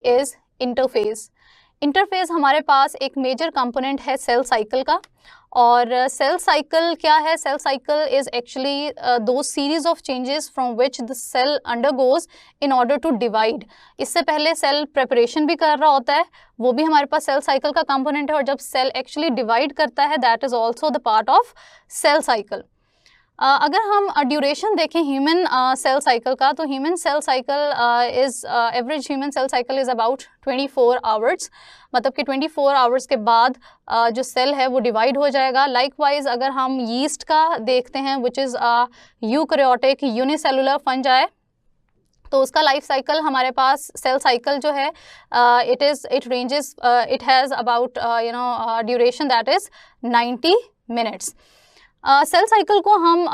Is interphase. Interphase हमारे पास एक मेजर कंपोनेंट है सेल साइकिल का। और सेल साइकिल क्या है? सेल साइकिल इज एक्चुअली दो series of changes from which the cell undergoes in order to divide. इससे पहले सेल प्रेपरेशन भी कर रहा होता है, वो भी हमारे पास सेल साइकिल का कंपोनेंट है। और जब सेल एक्चुअली डिवाइड करता है, that is also the part of cell cycle. अगर हम ड्यूरेशन देखें ह्यूमन सेल साइकिल का, तो human cell cycle is average human cell cycle is about 24 hours. मतलब कि 24 आवर्स के बाद जो सेल है वो डिवाइड हो जाएगा। लाइकवाइज अगर हम यीस्ट का देखते हैं, which is eukaryotic unicellular fungi, तो उसका लाइफ साइकिल हमारे पास सेल साइकिल जो है it has about duration that is 90 minutes. Cell cycle को हम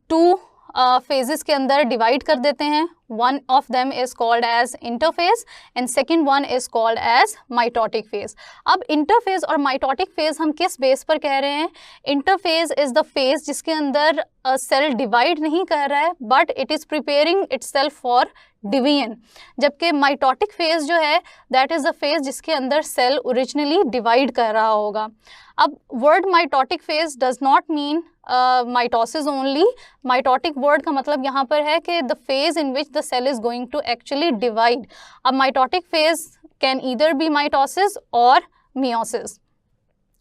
टू फेजेस के अंदर डिवाइड कर देते हैं। One of them is called as interphase and second one is called as mitotic phase. अब इंटरफेज और माइटोटिक फेज हम किस बेस पर कह रहे हैं? इंटरफेज इज द फेज जिसके अंदर सेल डिवाइड नहीं कर रहा है, but it is preparing itself for division. जबकि माइटोटिक फेज जो है, दैट इज़ द फेज जिसके अंदर सेल ओरिजिनली डिवाइड कर रहा होगा। अब word mitotic phase does not mean mitosis only. Mitotic word का मतलब यहाँ पर है कि the phase in which the cell is going to actually divide. अब mitotic phase can either be mitosis और मियोसिस।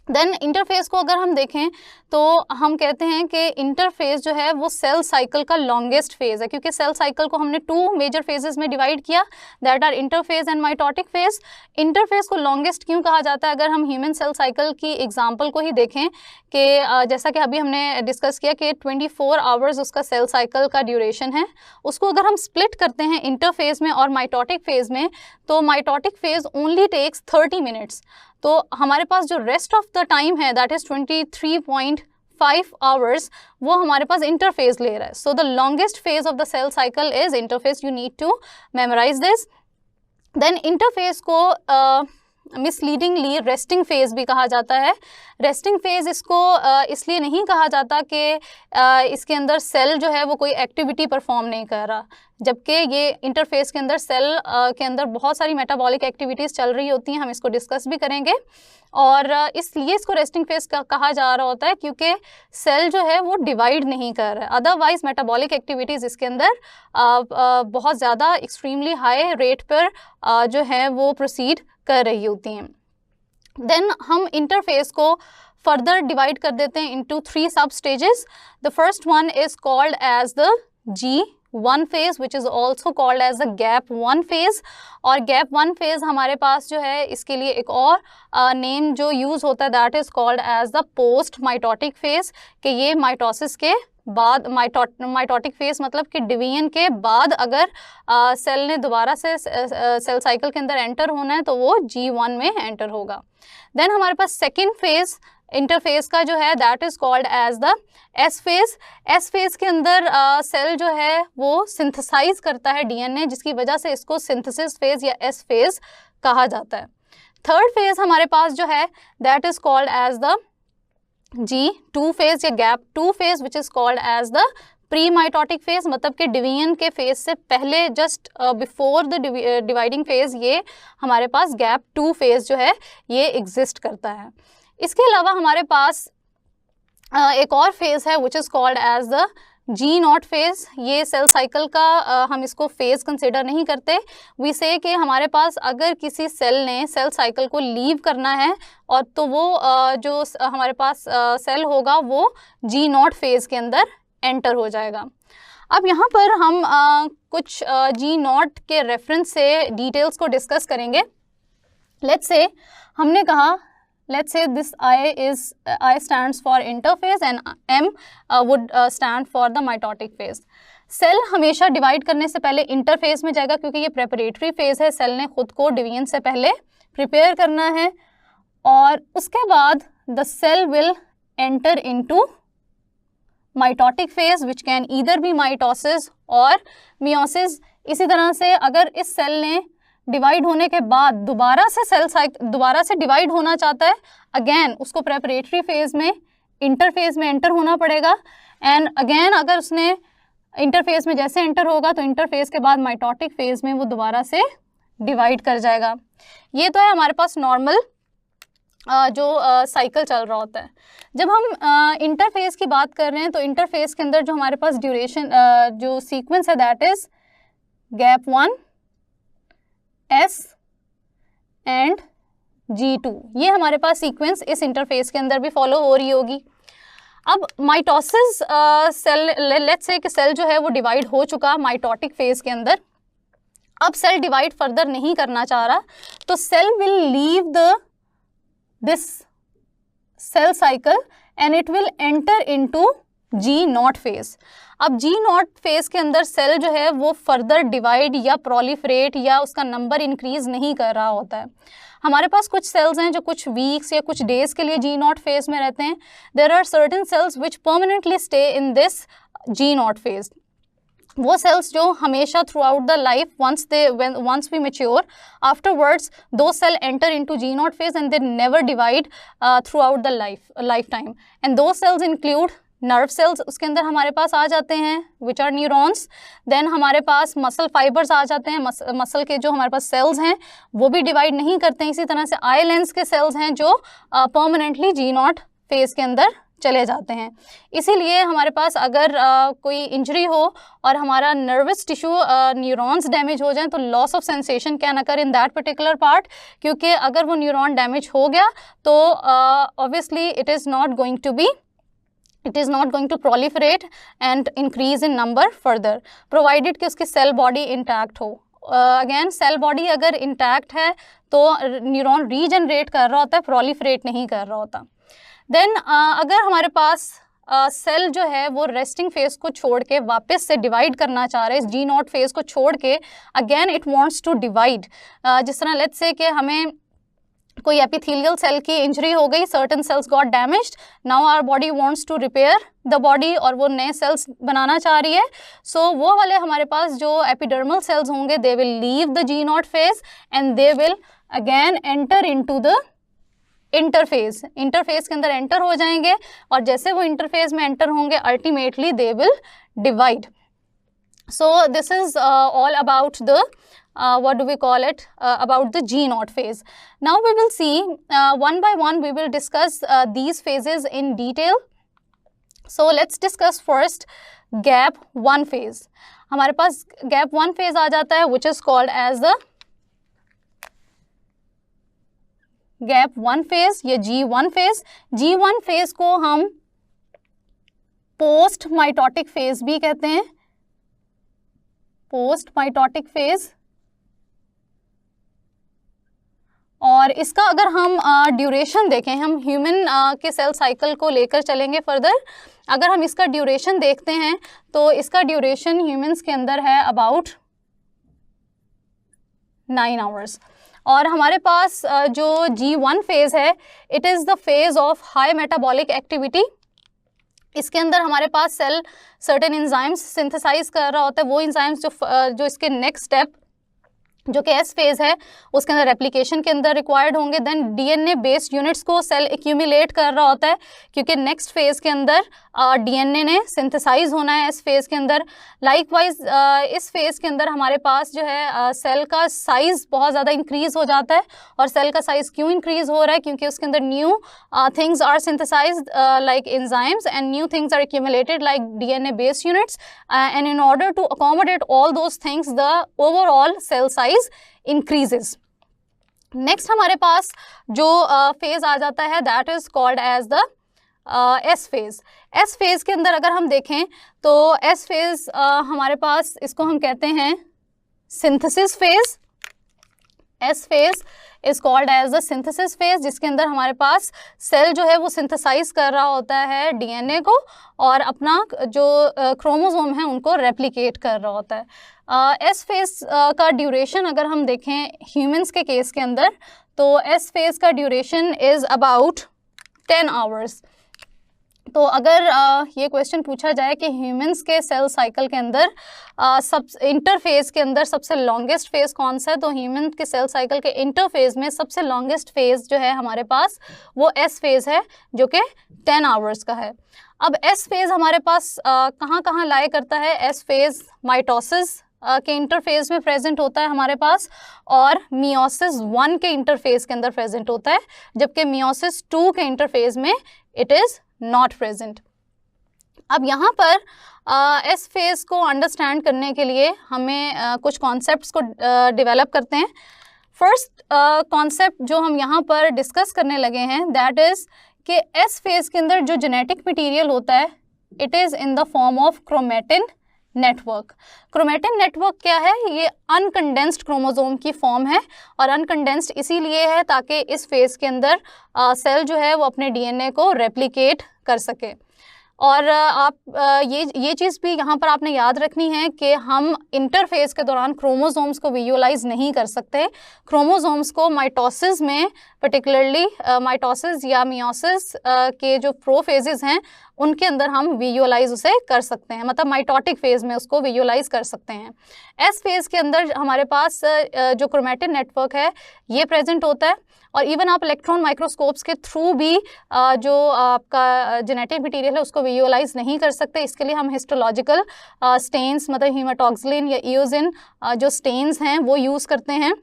देन इंटरफेज को अगर हम देखें तो हम कहते हैं कि इंटरफेज जो है वो सेल साइकिल का लॉन्गेस्ट फेज है, क्योंकि सेल साइकिल को हमने टू मेजर फेजेस में डिवाइड किया, that are interphase and mitotic phase. Interphase को लॉन्गेस्ट क्यों कहा जाता है? अगर हम ह्यूमन सेल साइकिल की एग्जांपल को ही देखें कि जैसा कि अभी हमने डिस्कस किया कि 24 आवर्स उसका सेल साइकिल का ड्यूरेशन है, उसको अगर हम स्प्लिट करते हैं इंटरफेज में और माइटोटिक फेज में, तो mitotic phase only takes 30 minutes. तो हमारे पास जो रेस्ट ऑफ द टाइम है, दैट इज़ 23.5 आवर्स, वो हमारे पास इंटरफेज ले रहा है। So the longest phase of the cell cycle is interphase. You need to memorise this. Then interphase को मिसलीडिंगली रेस्टिंग फेज भी कहा जाता है। रेस्टिंग फेज इसको इसलिए नहीं कहा जाता कि इसके अंदर सेल जो है वो कोई एक्टिविटी परफॉर्म नहीं कर रहा, जबकि ये इंटरफेस के अंदर सेल के अंदर बहुत सारी मेटाबॉलिक एक्टिविटीज़ चल रही होती हैं। हम इसको डिस्कस भी करेंगे। और इसलिए इसको रेस्टिंग फेज कहा जा रहा होता है क्योंकि सेल जो है वो डिवाइड नहीं कर रहा है। अदरवाइज मेटाबॉलिक एक्टिविटीज़ इसके अंदर बहुत ज़्यादा एक्सट्रीमली हाई रेट पर जो है वो प्रोसीड कर रही होती हैं। देन हम इंटरफेस को फर्दर डिवाइड कर देते हैं into 3 sub stages. The first one is called as the G1 phase which is also called as the gap 1 phase। और gap 1 phase हमारे पास जो है इसके लिए एक और नेम जो यूज़ होता है, that is called as the post mitotic phase, कि ये माइटोसिस के बाद माइटोटिक फेज मतलब कि डिवीजन के बाद अगर सेल ने दोबारा से सेल साइकिल के अंदर एंटर होना है तो वो G1 में एंटर होगा। देन हमारे पास सेकेंड फेज इंटरफेस का जो है, that is called as the S phase. S phase के अंदर सेल जो है वो सिंथेसाइज करता है डीएनए, जिसकी वजह से इसको सिंथेसिस फेज या एस फेज कहा जाता है। थर्ड फेज हमारे पास जो है, that is called as the G2 phase या gap 2 phase, which is called as the pre mitotic phase. मतलब कि डिवीजन के फेज से पहले, just before the dividing phase, ये हमारे पास गैप 2 फेज जो है ये एग्जिस्ट करता है। इसके अलावा हमारे पास एक और फेज़ है which is called as the G0 phase. ये सेल साइकिल का हम इसको फेज़ कंसिडर नहीं करते। वी से कि हमारे पास अगर किसी सेल ने सेल साइकिल को लीव करना है और तो वो जो हमारे पास सेल होगा वो G0 फेज़ के अंदर एंटर हो जाएगा। अब यहाँ पर हम कुछ G0 के रेफरेंस से डिटेल्स को डिस्कस करेंगे। लेट्स से हमने कहा, let's say this I stands for interphase and M would stand for the mitotic phase। Cell हमेशा डिवाइड करने से पहले इंटरफेज में जाएगा क्योंकि ये प्रेपरेटरी फेज है, सेल ने खुद को डिवीजन से पहले प्रिपेयर करना है। और उसके बाद the cell will enter into mitotic phase which can either be mitosis और मियोसिस। इसी तरह से अगर इस सेल ने डिवाइड होने के बाद दोबारा से डिवाइड होना चाहता है, अगेन उसको प्रेपरेटरी फेज में इंटरफेज में एंटर होना पड़ेगा। एंड अगेन अगर उसने इंटरफेज में जैसे एंटर होगा तो इंटरफेज के बाद माइटोटिक फेज में वो दोबारा से डिवाइड कर जाएगा। ये तो है हमारे पास नॉर्मल जो साइकिल चल रहा होता है। जब हम इंटरफेस की बात कर रहे हैं तो इंटरफेस के अंदर जो हमारे पास ड्यूरेशन जो सीक्वेंस है that is gap 1, S and G2। ये हमारे पास सीक्वेंस इस इंटरफेस के अंदर भी फॉलो हो रही होगी। अब माइटोसिस सेल, लेट्स से कि सेल जो है वो डिवाइड हो चुका माइटोटिक फेज के अंदर। अब सेल डिवाइड फर्दर नहीं करना चाह रहा, तो cell will leave this cell cycle and it will enter into G0 phase. अब G0 फेज के अंदर सेल जो है वो फर्दर डिवाइड या प्रोलिफरेट या उसका नंबर इंक्रीज नहीं कर रहा होता है। हमारे पास कुछ सेल्स हैं जो कुछ वीक्स या कुछ डेज के लिए G0 फेज में रहते हैं। There are certain cells which permanently stay in this G0 phase. वो सेल्स जो हमेशा throughout the life once we mature, afterwards those cell enter into G0 phase and they never divide throughout the lifetime, and those cells include nerve cells, उसके अंदर हमारे पास आ जाते हैं which are neurons. Then हमारे पास muscle fibres आ जाते हैं, muscle के जो हमारे पास सेल्स हैं वो भी डिवाइड नहीं करते हैं। इसी तरह से आई लेंस के सेल्स हैं जो परमानेंटली G0 फेज के अंदर चले जाते हैं। इसीलिए हमारे पास अगर कोई इंजरी हो और हमारा नर्वस टिश्यू न्यूरॉन्स डैमेज हो जाए तो loss of sensation can occur in that particular part, क्योंकि अगर वो न्यूरॉन डैमेज हो गया तो obviously it is not going to proliferate and increase in number further, provided कि उसकी सेल बॉडी इंटैक्ट हो। अगेन सेल बॉडी अगर इंटैक्ट है तो न्यूरॉन रीजनरेट कर रहा होता है, proliferate नहीं कर रहा होता। देन अगर हमारे पास सेल जो है वो रेस्टिंग फेज को छोड़ के वापस से डिवाइड करना चाह रहे हैं, इस G0 फेज को छोड़ के again it wants to divide. जिस तरह लेट्स से कि हमें कोई एपिथेलियल सेल की इंजरी हो गई, certain cells got damaged, now our body wants to repair the body और वो नए सेल्स बनाना चाह रही है। सो वो वाले हमारे पास जो एपिडर्मल सेल्स होंगे they will leave the G0 phase and they will again enter into the interphase के अंदर एंटर हो जाएंगे, और जैसे वो इंटरफेज में एंटर होंगे ultimately they will divide. So this is all about the what do we call it about the G0 phase. Now we will see one by one we will discuss these phases in detail. So let's discuss first gap 1 phase. हमारे पास gap 1 phase आ जाता है which is called as the gap 1 phase या G1 phase. G1 phase को हम post mitotic phase भी कहते हैं, post mitotic phase। और इसका अगर हम ड्यूरेशन देखें, हम ह्यूमन के सेल साइकिल को लेकर चलेंगे फर्दर। अगर हम इसका ड्यूरेशन देखते हैं तो इसका ड्यूरेशन ह्यूमंस के अंदर है अबाउट 9 आवर्स। और हमारे पास जो G1 फेज है it is the phase of high metabolic activity. इसके अंदर हमारे पास सेल सर्टेन एंजाइम्स सिंथेसाइज कर रहा होता है, वो एंजाइम्स जो इसके नेक्स्ट स्टेप जो कि एस फेज है उसके अंदर रेप्लिकेशन के अंदर रिक्वायर्ड होंगे। देन डीएनए बेस्ड यूनिट्स को सेल एक्यूमुलेट कर रहा होता है, क्योंकि नेक्स्ट फेज के अंदर डीएनए ने सिंथेसाइज होना है इस फेज के अंदर। लाइकवाइज इस फेज के अंदर हमारे पास जो है सेल का साइज बहुत ज़्यादा इंक्रीज हो जाता है। और सेल का साइज क्यों इंक्रीज हो रहा है? क्योंकि उसके अंदर new things are synthesise like enzymes and new things are accumulated like DNA based units, and in order to accommodate all those things the overall cell size increases. Next हमारे पास जो फेज आ जाता है that is called as the S phase. S phase के अंदर अगर हम देखें तो एस फेज हमारे पास इसको हम कहते हैं synthesis phase. S phase is called as the synthesis phase, जिसके अंदर हमारे पास सेल जो है वो सिंथेसाइज कर रहा होता है डीएनए को और अपना जो क्रोमोसोम है उनको रेप्लिकेट कर रहा होता है। एस फेज का ड्यूरेशन अगर हम देखें ह्यूमंस के केस के अंदर तो एस फेज का ड्यूरेशन इज़ अबाउट 10 आवर्स। तो अगर ये क्वेश्चन पूछा जाए कि ह्यूमंस के सेल साइकिल के अंदर इंटरफेज के अंदर सबसे लॉन्गेस्ट फेज कौन सा है, तो ह्यूमन के सेल साइकिल के इंटरफेज में सबसे लॉन्गेस्ट फेज जो है हमारे पास वो एस फेज है, जो कि 10 आवर्स का है। अब एस फेज हमारे पास कहाँ कहाँ लाए करता है? एस फेज माइटोसिस के इंटरफेज में प्रेजेंट होता है हमारे पास, और मियोसिस 1 के इंटरफेज के अंदर प्रेजेंट होता है, जबकि मियोसिस 2 के इंटरफेज में इट इज़ नॉट प्रेजेंट। अब यहाँ पर एस फेज़ को अंडरस्टैंड करने के लिए हमें कुछ कॉन्सेप्ट्स को डेवलप करते हैं। फर्स्ट कॉन्सेप्ट जो हम यहाँ पर डिस्कस करने लगे हैं दैट इज़ कि एस फेज़ के अंदर जो जेनेटिक मटीरियल होता है it is in the form of chromatin network. Chromatin network क्या है? ये अनकंडेंस्ड क्रोमोसोम की फॉर्म है, और अनकंडेंस्ड इसीलिए है ताकि इस फेज़ के अंदर सेल जो है वो अपने डीएनए को रेप्लिकेट कर सके। और आप ये चीज़ भी यहाँ पर आपने याद रखनी है कि हम इंटरफेस के दौरान क्रोमोसोम्स को विजुअलाइज नहीं कर सकते। क्रोमोसोम्स को माइटोसिस में, पर्टिकुलरली माइटोसिस या मियोसिस के जो प्रोफेजेस हैं उनके अंदर हम विजुअलाइज उसे कर सकते हैं, मतलब माइटोटिक फेज़ में उसको विजुअलाइज कर सकते हैं। एस फेज़ के अंदर हमारे पास जो क्रोमेटिन नेटवर्क है ये प्रेजेंट होता है, और इवन आप इलेक्ट्रॉन माइक्रोस्कोप्स के थ्रू भी जो आपका जेनेटिक मटीरियल है उसको विजुअलाइज नहीं कर सकते। इसके लिए हम हिस्टोलॉजिकल स्टेन्स, मतलब हीमाटोक्सिलिन या इओजिन जो स्टेन्स हैं वो यूज़ करते हैं,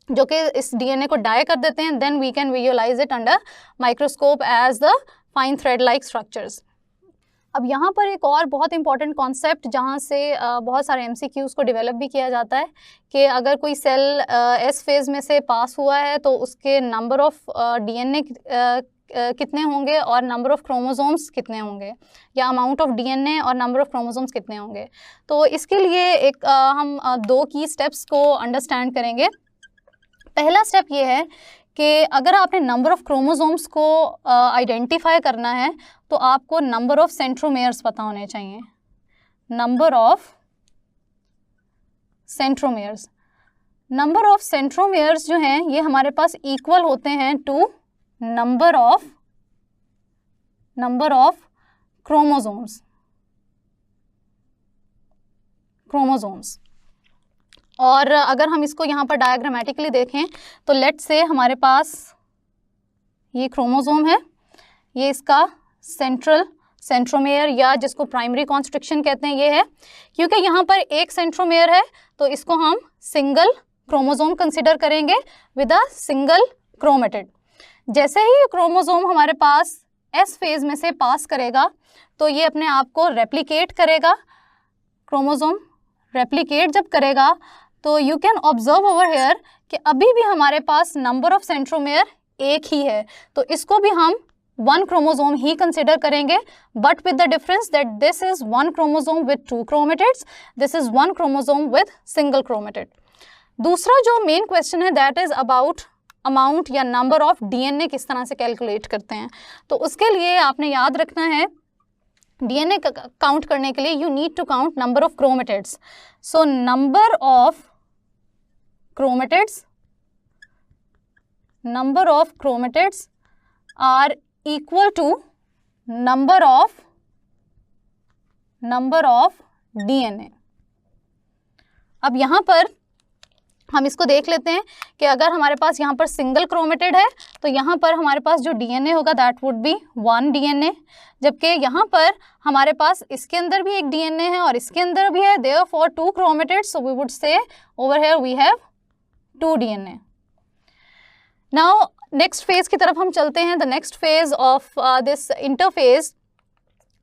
जो कि इस डीएनए को डाई कर देते हैं। Then we can visualise it under microscope as the fine thread like structures. अब यहाँ पर एक और बहुत इंपॉर्टेंट कॉन्सेप्ट जहाँ से बहुत सारे MCQs को डेवलप भी किया जाता है कि अगर कोई सेल एस फेज़ में से पास हुआ है तो उसके नंबर ऑफ डीएनए कितने होंगे और नंबर ऑफ क्रोमोसोम्स कितने होंगे, या अमाउंट ऑफ डीएनए और नंबर ऑफ क्रोमोसोम्स कितने होंगे। तो इसके लिए एक हम 2 की स्टेप्स को अंडरस्टैंड करेंगे। पहला स्टेप ये है कि अगर आपने नंबर ऑफ क्रोमोसोम्स को आइडेंटिफाई करना है तो आपको नंबर ऑफ सेंट्रोमेयर्स पता होने चाहिए। नंबर ऑफ सेंट्रोमेयर्स, नंबर ऑफ सेंट्रोमेयर्स जो हैं ये हमारे पास इक्वल होते हैं टू नंबर ऑफ क्रोमोसोम्स। और अगर हम इसको यहाँ पर डायग्रामेटिकली देखें तो लेट्स से हमारे पास ये क्रोमोसोम है, ये इसका सेंट्रोमेयर या जिसको प्राइमरी कॉन्स्ट्रिक्शन कहते हैं ये है। क्योंकि यहाँ पर एक सेंट्रोमेयर है तो इसको हम सिंगल क्रोमोसोम कंसिडर करेंगे विद अ सिंगल क्रोमेटिड। जैसे ही क्रोमोसोम हमारे पास एस फेज़ में से पास करेगा तो ये अपने आप को रेप्लिकेट करेगा। क्रोमोसोम रेप्लिकेट जब करेगा तो you can observe over here कि अभी भी हमारे पास नंबर ऑफ सेंट्रोमेयर एक ही है, तो इसको भी हम 1 क्रोमोसोम ही कंसिडर करेंगे, but with the difference that this is 1 chromosome with 2 chromatids, this is 1 chromosome with single chromatid. दूसरा जो मेन क्वेश्चन है दैट इज अबाउट अमाउंट या नंबर ऑफ डीएनए किस तरह से कैलकुलेट करते हैं। तो उसके लिए आपने याद रखना है डीएनए काउंट करने के लिए you need to count number of chromatids. So number of chromatids are equal to number of DNA. अब यहाँ पर हम इसको देख लेते हैं कि अगर हमारे पास यहाँ पर सिंगल क्रोमेटिड है तो यहाँ पर हमारे पास जो डीएनए होगा दैट वुड बी 1 डीएनए, जबकि यहाँ पर हमारे पास इसके अंदर भी एक डीएनए है और इसके अंदर भी है, therefore 2 chromatids, so we would say over here we have 2 DNA. Now next phase की तरफ हम चलते हैं। The next phase of this interphase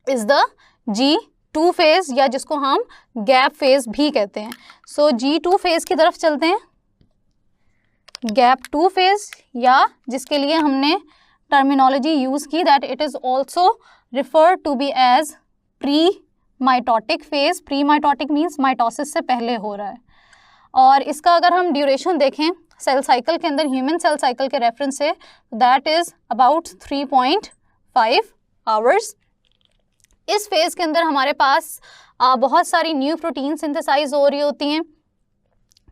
is the G2 phase, या जिसको हम गैप फेज भी कहते हैं। सो G2 फेज की तरफ चलते हैं। गैप 2 फेज, या जिसके लिए हमने टर्मिनोलॉजी यूज की that it is also referred to be as pre mitotic phase. Pre mitotic means mitosis से पहले हो रहा है, और इसका अगर हम ड्यूरेशन देखें सेल साइकिल के अंदर, ह्यूमन सेल साइकिल के रेफरेंस से, दैट इज अबाउट 3.5 आवर्स। इस फेज़ के अंदर हमारे पास बहुत सारी न्यू प्रोटीन सिंथेसाइज हो रही होती हैं,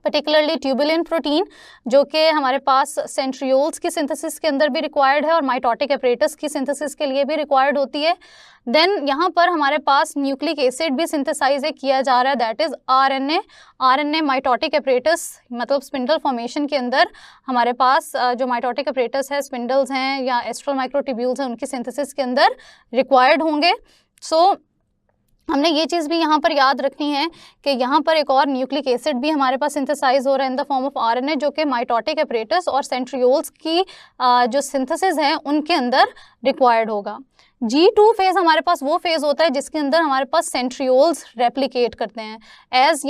पर्टिकुलरली ट्यूबुलिन प्रोटीन, जो कि हमारे पास सेंट्रियोल्स की सिंथेसिस के अंदर भी रिक्वायर्ड है और माइटोटिक एपरेटस की सिंथेसिस के लिए भी रिक्वायर्ड होती है। देन यहाँ पर हमारे पास न्यूक्लिक एसिड भी सिंथेसाइज किया जा रहा है, that is RNA mitotic apparatus, मतलब स्पिंडल फॉर्मेशन के अंदर हमारे पास जो माइटोटिक एपरेटस है, स्पिंडल्स हैं या एस्ट्रल माइक्रोट्यूब्यूल्स हैं, उनकी सिंथेसिस के अंदर रिक्वायर्ड होंगे। सो हमने ये चीज़ भी यहाँ पर याद रखनी है कि यहाँ पर एक और न्यूक्लिक एसिड भी हमारे पास सिंथेसाइज हो रहा है in the form of RNA, जो कि माइटोटिक एपरेटस और सेंट्रियोल्स की जो सिंथेसिस है उनके अंदर रिक्वायर्ड होगा। G2 फेज़ हमारे पास वो फेज़ होता है जिसके अंदर हमारे पास सेंट्रियोल्स रेप्लिकेट करते हैं। एज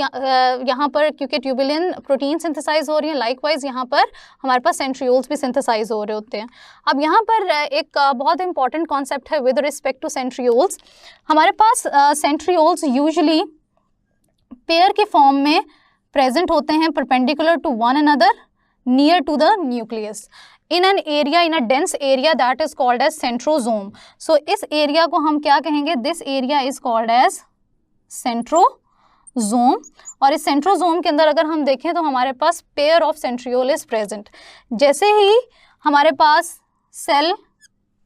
यहाँ पर क्योंकि ट्यूबुलिन प्रोटीन सिंथेसाइज हो रही है, लाइकवाइज यहाँ पर हमारे पास सेंट्रियोल्स भी सिंथेसाइज हो रहे होते हैं। अब यहाँ पर एक बहुत इंपॉर्टेंट कॉन्सेप्ट है विद रिस्पेक्ट टू सेंट्रियोल्स। हमारे पास सेंट्रियोल्स यूजुअली पेयर के फॉर्म में प्रेजेंट होते हैं, perpendicular to one another, near to the nucleus, in an area, in a dense area that is called as centrosome. So इस area को हम क्या कहेंगे, this area is called as centrosome. और इस सेंट्रोजोम के अंदर अगर हम देखें तो हमारे पास pair of centriole is present. जैसे ही हमारे पास सेल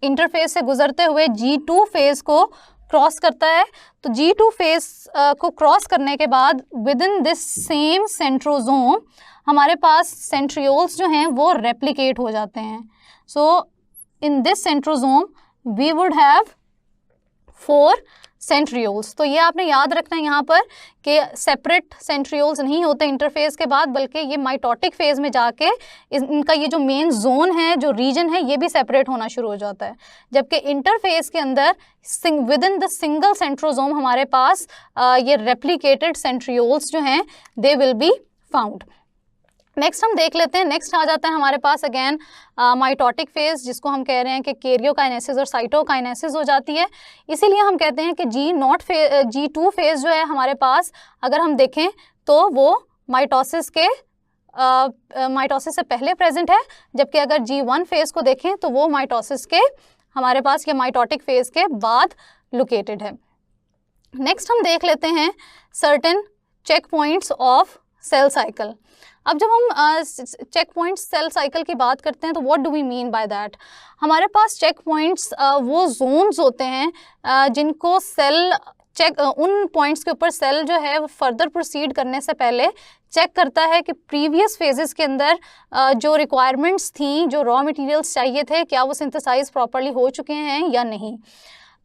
इंटरफेस से गुजरते हुए G2 फेज को क्रॉस करता है, तो G2 फेज को क्रॉस करने के बाद with in this same centrosome हमारे पास सेंट्रियोल्स जो हैं वो रेप्लिकेट हो जाते हैं। So in this centrosome we would have 4 centrioles. तो ये आपने याद रखना है यहाँ पर कि सेपरेट सेंट्रियोल्स नहीं होते इंटरफेज के बाद, बल्कि ये माइटोटिक फेज में जाके इनका ये जो मेन जोन है, जो रीजन है, ये भी सेपरेट होना शुरू हो जाता है। जबकि इंटरफेज के अंदर with in the single centrosome हमारे पास ये रेप्लिकेटेड सेंट्रियोल्स जो हैं they will be found. Next हम देख लेते हैं, नेक्स्ट आ जाता है हमारे पास अगेन माइटोटिक फेज, जिसको हम कह रहे हैं कि कैरियोकाइनेसिस और साइटोकाइनेसिस हो जाती है। इसीलिए हम कहते हैं कि G2 फेज जो है हमारे पास अगर हम देखें तो वो माइटोसिस से पहले प्रेजेंट है, जबकि अगर G1 फेज को देखें तो वो माइटोसिस के हमारे पास ये माइटोटिक फेज के बाद लोकेटेड है। नेक्स्ट हम देख लेते हैं certain check points of cell cycle. अब जब हम चेक पॉइंट्स सेल साइकिल की बात करते हैं तो what do we mean by that. हमारे पास चेक पॉइंट्स वो जोन्स होते हैं जिनको सेल उन पॉइंट्स के ऊपर सेल जो है वो फर्दर प्रोसीड करने से पहले चेक करता है कि प्रीवियस फेजेस के अंदर जो रिक्वायरमेंट्स थी, जो रॉ मटेरियल्स चाहिए थे, क्या वो सिंथेसाइज प्रॉपर्ली हो चुके हैं या नहीं।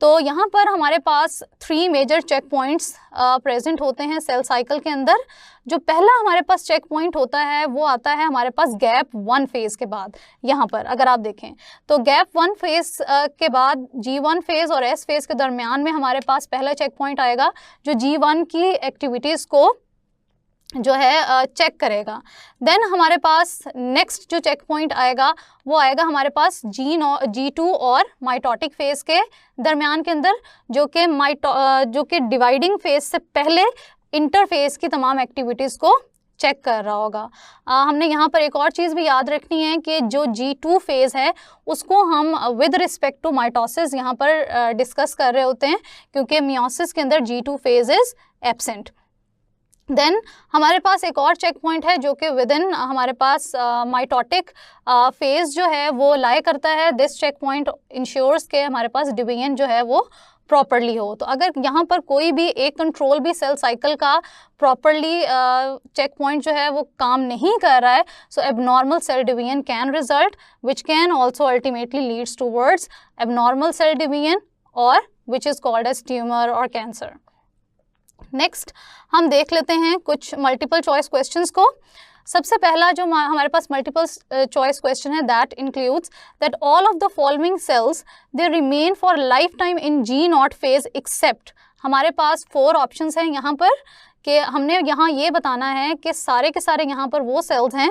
तो यहाँ पर हमारे पास 3 मेजर चेक पॉइंट्स प्रेजेंट होते हैं सेल साइकिल के अंदर। जो पहला हमारे पास चेक पॉइंट होता है वो आता है हमारे पास गैप 1 फेज़ के बाद। यहाँ पर अगर आप देखें तो गैप 1 फेज़ के बाद G1 फेज़ और S फेज़ के दरमियान में हमारे पास पहला चेक पॉइंट आएगा जो G1 की एक्टिविटीज़ को जो है चेक करेगा। देन हमारे पास नेक्स्ट जो चेक पॉइंट आएगा वो आएगा हमारे पास G2 और माइटोटिक फेज के दरमियान के अंदर, जो कि डिवाइडिंग फेज से पहले इंटरफेस की तमाम एक्टिविटीज़ को चेक कर रहा होगा। हमने यहाँ पर एक और चीज़ भी याद रखनी है कि जो G2 फेज़ है उसको हम विद रिस्पेक्ट टू माइटोसिस यहाँ पर डिस्कस कर रहे होते हैं, क्योंकि मियोसिस के अंदर G2 phase is absent. Then हमारे पास एक और चेक पॉइंट है जो कि विद इन हमारे पास माइटोटिक फेज़ जो है वो लाई करता है। दिस चेक पॉइंट इंश्योर्स के हमारे पास डिवीजन जो है वो प्रॉपरली हो। तो अगर यहाँ पर कोई भी एक कंट्रोल भी सेल साइकिल का प्रॉपरली चेक पॉइंट जो है वो काम नहीं कर रहा है, so abnormal cell division can result which can also ultimately leads towards abnormal cell division और which is called as tumour और कैंसर। नेक्स्ट हम देख लेते हैं कुछ मल्टीपल चॉइस क्वेश्चंस को। सबसे पहला जो हमारे पास मल्टीपल चॉइस क्वेश्चन है that includes that all of the following cells they remain for life time in G0 phase except. हमारे पास 4 ऑप्शंस हैं यहाँ पर कि हमने यहाँ ये बताना है कि सारे के सारे यहाँ पर वो सेल्स हैं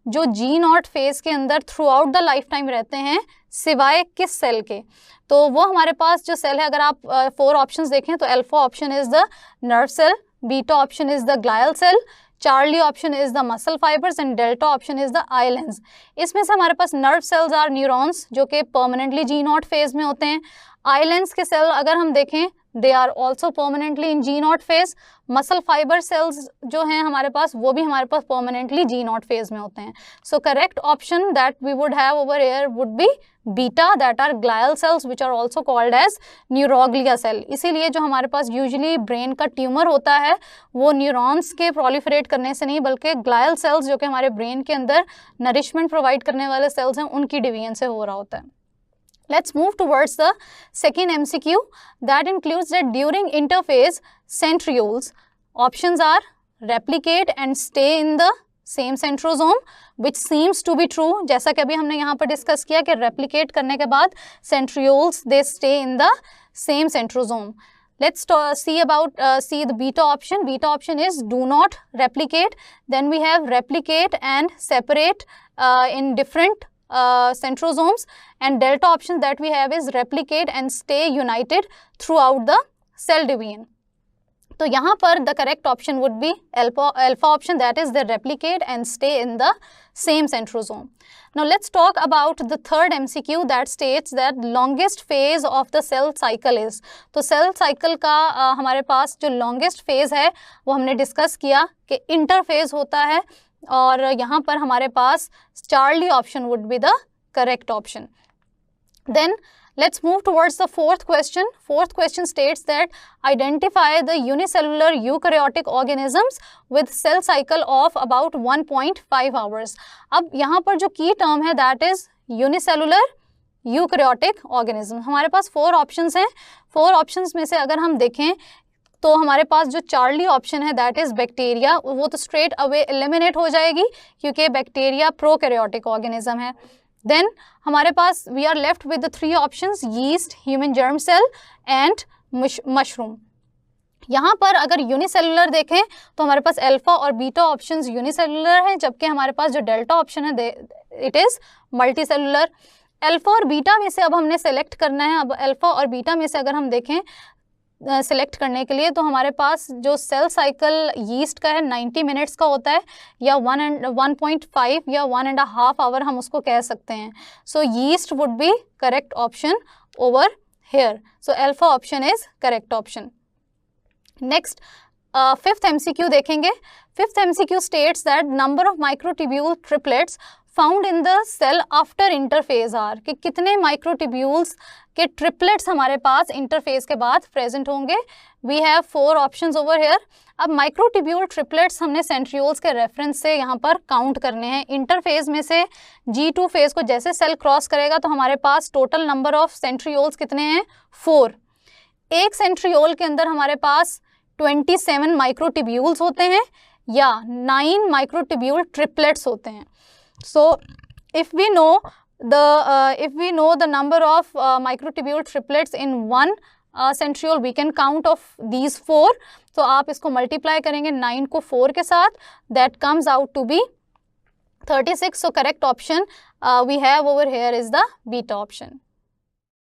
जो G0 फेज के अंदर through out the life time रहते हैं, सिवाय किस सेल के। तो वो हमारे पास जो सेल है, अगर आप 4 ऑप्शंस देखें तो alpha option is the nerve cell, beta option is the glial cell, Charlie option is the muscle fibres and delta option is the eye lens. इसमें से हमारे पास नर्व सेल्स आर न्यूरॉन्स जो कि परमानेंटली G0 फेज में होते हैं। Eye lens के सेल अगर हम देखें they are also permanently in G0 phase. Muscle fibre cells जो हैं हमारे पास वो भी हमारे पास परमानेंटली G0 फेज में होते हैं। So correct option that we would have over here would be beta, that are glial cells which are also called as neuroglia cell. इसीलिए जो हमारे पास यूजुअली ब्रेन का ट्यूमर होता है वो न्यूरॉन्स के प्रोलिफरेट करने से नहीं, बल्कि ग्लायल सेल्स जो कि हमारे ब्रेन के अंदर नरिशमेंट प्रोवाइड करने वाले सेल्स हैं उनकी डिवीजन से हो रहा होता है। Let's move towards the second MCQ that includes that during interphase centrioles, options are replicate and stay in the same centrosome, which seems to be true. जैसा कि अभी हमने यहाँ पर डिस्कस किया कि replicate करने के बाद centrioles they stay in the same centrosome. Let's see the beta option. Beta option is do not replicate. Then we have replicate and separate in different centrosomes, and delta option that we have is replicate and stay united throughout the cell division. तो यहाँ पर the correct option would be alpha option, that is they replicate and stay in the same centrosome. Now let's talk about the third MCQ that states that longest phase of the cell cycle is. तो cell cycle का हमारे पास जो longest phase है वो हमने discuss किया कि interphase होता है, और यहाँ पर हमारे पास Charlie option would be the correct option. Then let's move towards the fourth question. Fourth question states that identify the unicellular eukaryotic organisms with cell cycle of about 1.5 hours. अब यहाँ पर जो key term है that is unicellular eukaryotic organism. हमारे पास 4 options हैं. 4 options में से अगर हम देखें तो हमारे पास जो चार्ली ऑप्शन है दैट इज बैक्टीरिया, वो तो स्ट्रेट अवे एलिमिनेट हो जाएगी क्योंकि बैक्टीरिया प्रोकैरियोटिक ऑर्गेनिज्म है. देन हमारे पास we are left with the 3 options, yeast, human germ cell and mushroom. यहाँ पर अगर यूनिसेलुलर देखें तो हमारे पास अल्फा और बीटा ऑप्शंस यूनिसेलुलर हैं, जबकि हमारे पास जो डेल्टा ऑप्शन है इट इज़ मल्टीसेलुलर. अल्फा और बीटा में से अब हमने सेलेक्ट करना है. अब अल्फा और बीटा में से अगर हम देखें सेलेक्ट करने के लिए तो हमारे पास जो सेल साइकिल यीस्ट का है 90 मिनट्स का होता है, या 1.5 या 1.5 आवर हम उसको कह सकते हैं. So yeast would be correct option over here. So alpha option is correct option. Next fifth MCQ देखेंगे. Fifth MCQ states that number of microtubule triplets found in the cell after interphase are, कि कितने microtubules के triplets हमारे पास interphase के बाद present होंगे. We have 4 options over here. अब माइक्रोट्यूब्यूल ट्रिपलेट्स हमने सेंट्रियोल्स के रेफरेंस से यहाँ पर काउंट करने हैं. इंटरफेज में से G2 फेज को जैसे सेल क्रॉस करेगा तो हमारे पास टोटल नंबर ऑफ सेंट्रियोल्स कितने हैं? 4. एक सेंट्रियोल के अंदर हमारे पास 27 माइक्रोट्यूब्यूल्स होते हैं या 9 माइक्रोट्यूब्यूल ट्रिपलेट्स होते हैं. So if we know the number of microtubule triplets in one centriole, we can count of these 4. तो आप इसको मल्टीप्लाई करेंगे 9 को 4 के साथ, that comes out to be 36. So correct option we have over here is the beta option.